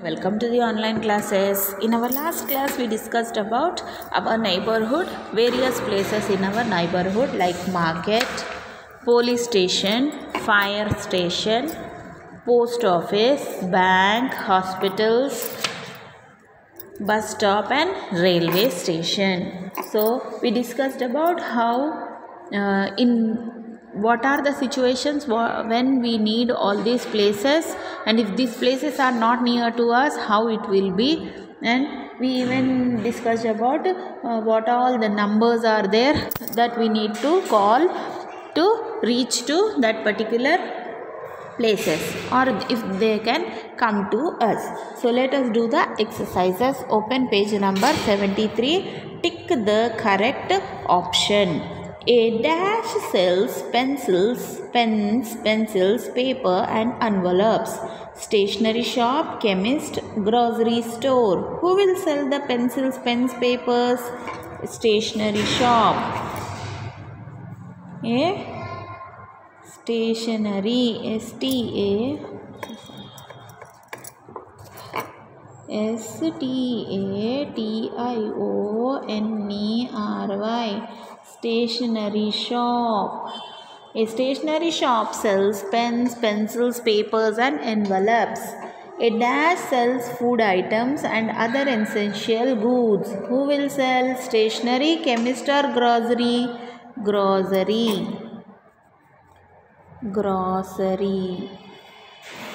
Welcome to the online classes. In our last class we discussed about our neighborhood, various places in our neighborhood like market, police station, fire station, post office, bank, hospitals, bus stop and railway station. So we discussed about how what are the situations when we need all these places, and if these places are not near to us, how it will be. And we even discussed about what all the numbers are there that we need to call to reach to that particular places, or if they can come to us. So let us do the exercises. Open page number 73. Tick the correct option. A dash sells pencils, pens, pencils, paper and envelopes. Stationery shop, chemist, grocery store. Who will sell the pencils, pens, papers? Stationery shop. A stationery, S-T-A-T-I-O-N-E-R-Y, stationery shop. A stationery shop sells pens, pencils, papers and envelopes. A dash sells food items and other essential goods. Who will sell? Stationery, chemist or grocery? Grocery. Grocery.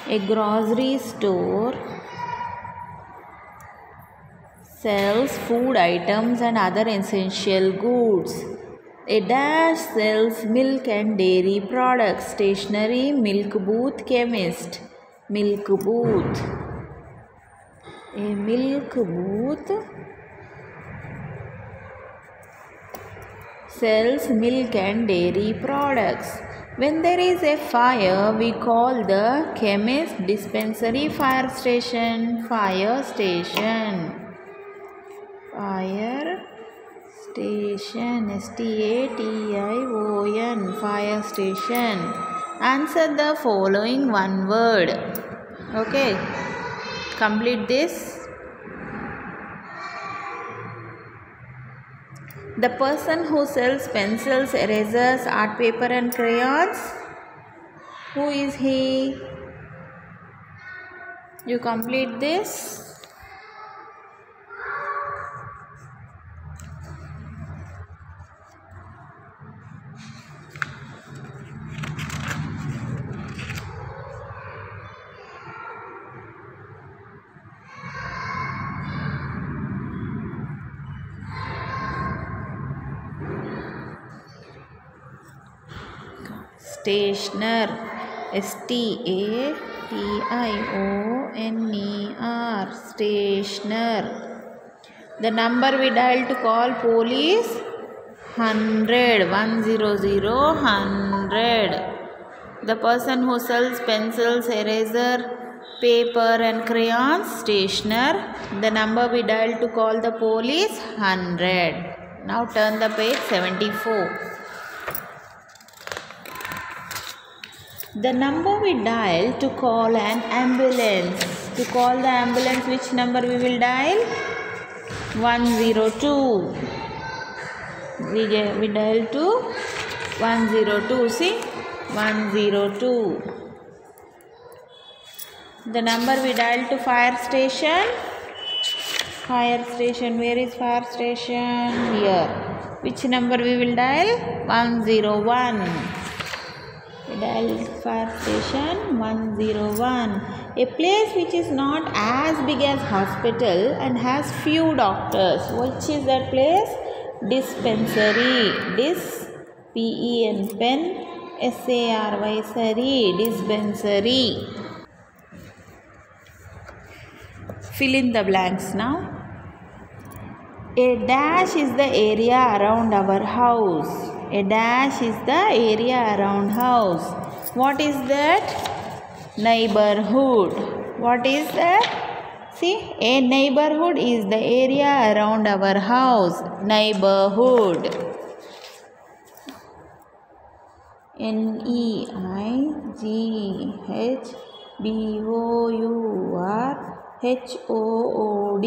A grocery store sells food items and other essential goods. A dash sells milk and dairy products. Stationery, milk booth, chemist. Milk booth. A milk booth sells milk and dairy products. When there is a fire, we call the chemist, dispensary, fire station. Fire station. Fire station. S-T-A-T-I-O-N. Fire station. Answer the following one word. Okay. Complete this. The person who sells pencils, erasers, art paper and crayons. Who is he? You complete this. Stationer, S-T-A-T-I-O-N-E-R, stationer. The number we dial to call police, 100, 100. The person who sells pencils, eraser, paper and crayons, stationer. The number we dial to call the police, 100. Now turn the page 74. The number we dial to call an ambulance. To call the ambulance, which number we will dial? 102. We dial to 102. See? 102. The number we dial to fire station. Fire station. Where is fire station? Here. Which number we will dial? 101. Dial fire station 101. A place which is not as big as hospital and has few doctors. Which is that place? Dispensary. P-E-N, pen, S-A-R-Y, sary, dispensary. Fill in the blanks now. A dash is the area around our house. A dash is the area around house. What is that? Neighborhood. What is that? See, a neighborhood is the area around our house. Neighborhood. N-E-I-G-H-B-O-U-R HOOD,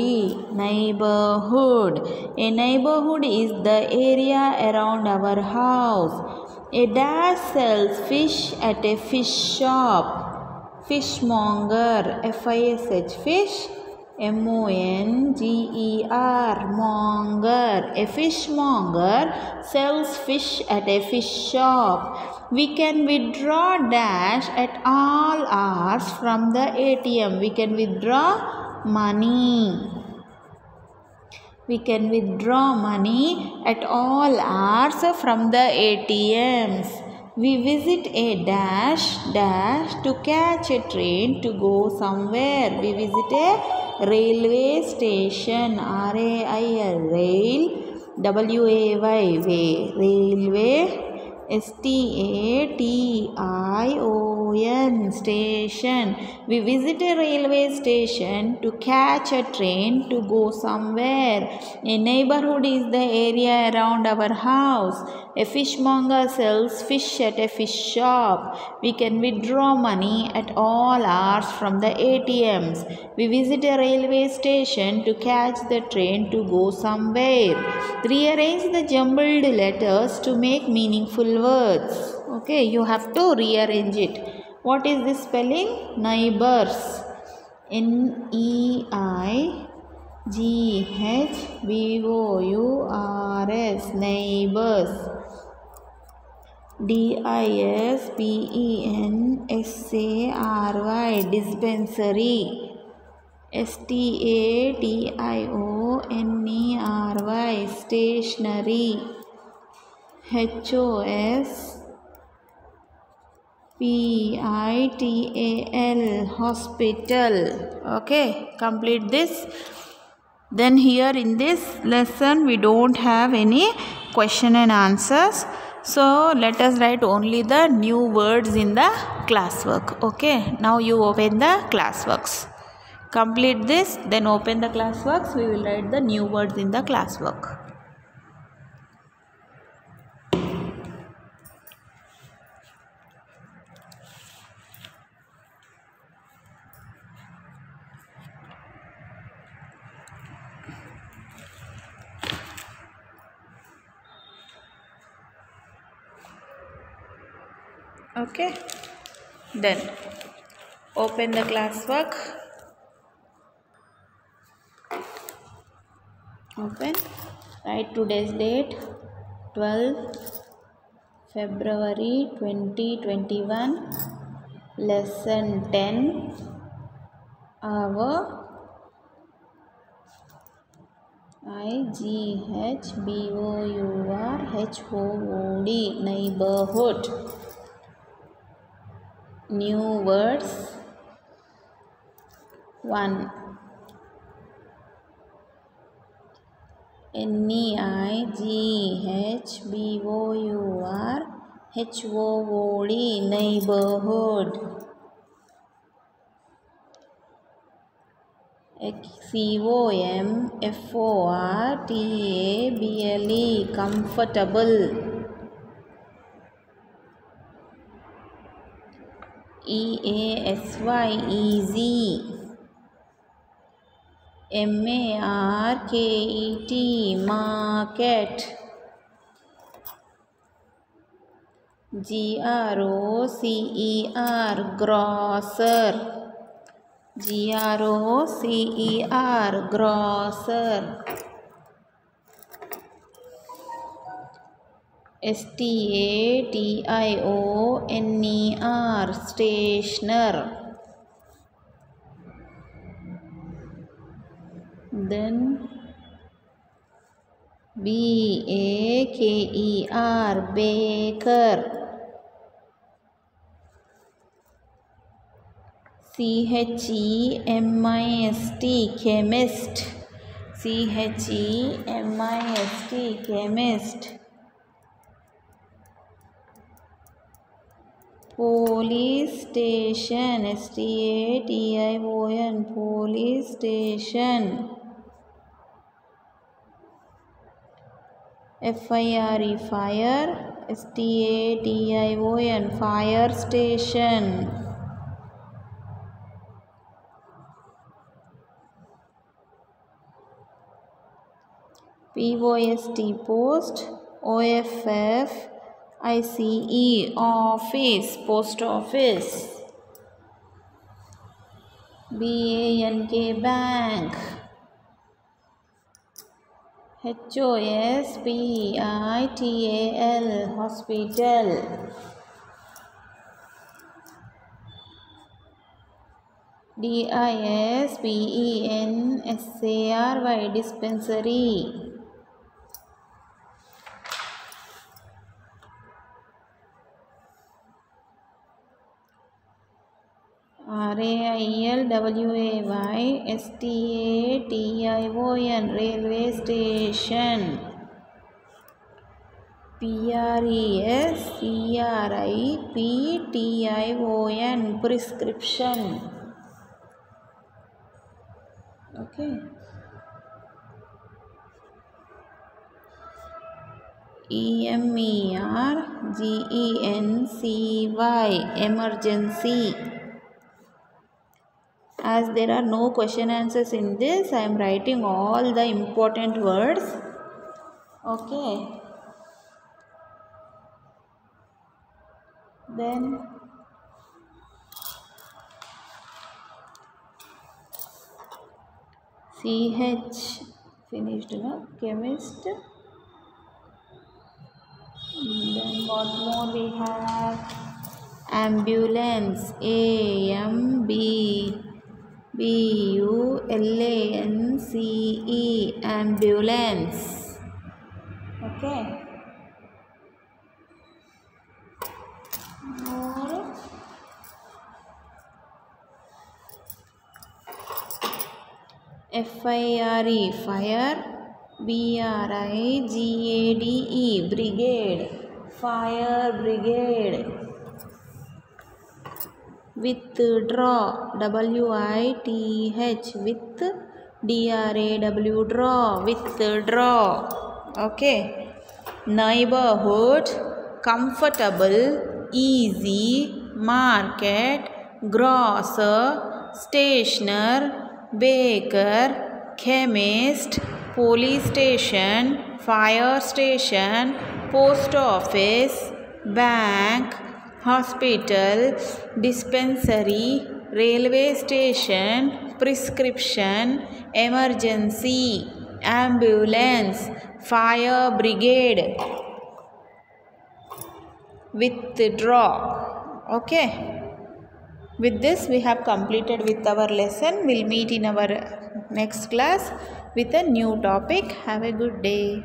neighborhood. A neighborhood is the area around our house. A dash sells fish at a fish shop. Fishmonger, FISH, fish, MONGER, monger. A fishmonger sells fish at a fish shop. We can withdraw dash at all hours from the ATM. We can withdraw money. We can withdraw money at all hours from the ATMs. We visit a dash to catch a train to go somewhere. We visit a railway station. RAIL, rail, WAY, way, railway, STATION, station. We visit a railway station to catch a train to go somewhere. A neighborhood is the area around our house. A fishmonger sells fish at a fish shop. We can withdraw money at all hours from the ATMs. We visit a railway station to catch the train to go somewhere. Rearrange the jumbled letters to make meaningful words. Okay, you have to rearrange it. What is this spelling? Neighbors. NEIGHBOURS, neighbors. DISPENSARY, dispensary. STATIONERY, stationery. HOSPITAL, hospital. Okay, complete this. Then here in this lesson we don't have any question and answers. So let us write only the new words in the classwork. Okay, now you open the classworks. Complete this, then open the classworks. We will write the new words in the classwork. Okay, then open the classwork. Open, write today's date, 12 February 2021, lesson 10, hour, IGHBOURHOOD, neighborhood. New words. 1. NEIGHBOURHOOD, neighborhood. COMFORTABLE, comfortable. EASY, easy. MARKET, market. GROCER, grocer. GROCER, grocer. STATIONER, stationer. Then BAKER, baker. CHEMIST, chemist. CHEMIST, chemist. Police station, STATION, police station. FIRE, fire, STATION, fire station. POST post, OFF, ICE office, post office, BANK bank, HOSPITAL hospital, DISPENSARY dispensary, RAILWAYSTATION railway station, PRESCRIPTION prescription. Okay. EMERGENCY emergency. As there are no question answers in this, I am writing all the important words. Okay. Then CH finished, no? Chemist. Then what more we have? Ambulance. AMBULANCE ambulance. Okay. More. FIRE fire, BRIGADE brigade, fire brigade. Withdraw, WITH, with DRAW, draw, withdraw. Okay. Neighborhood, comfortable, easy, market, grocer, stationer, baker, chemist, police station, fire station, post office, bank, hospital, dispensary, railway station, prescription, emergency, ambulance, fire brigade, withdraw. Okay. With this we have completed with our lesson. We'll meet in our next class with a new topic. Have a good day.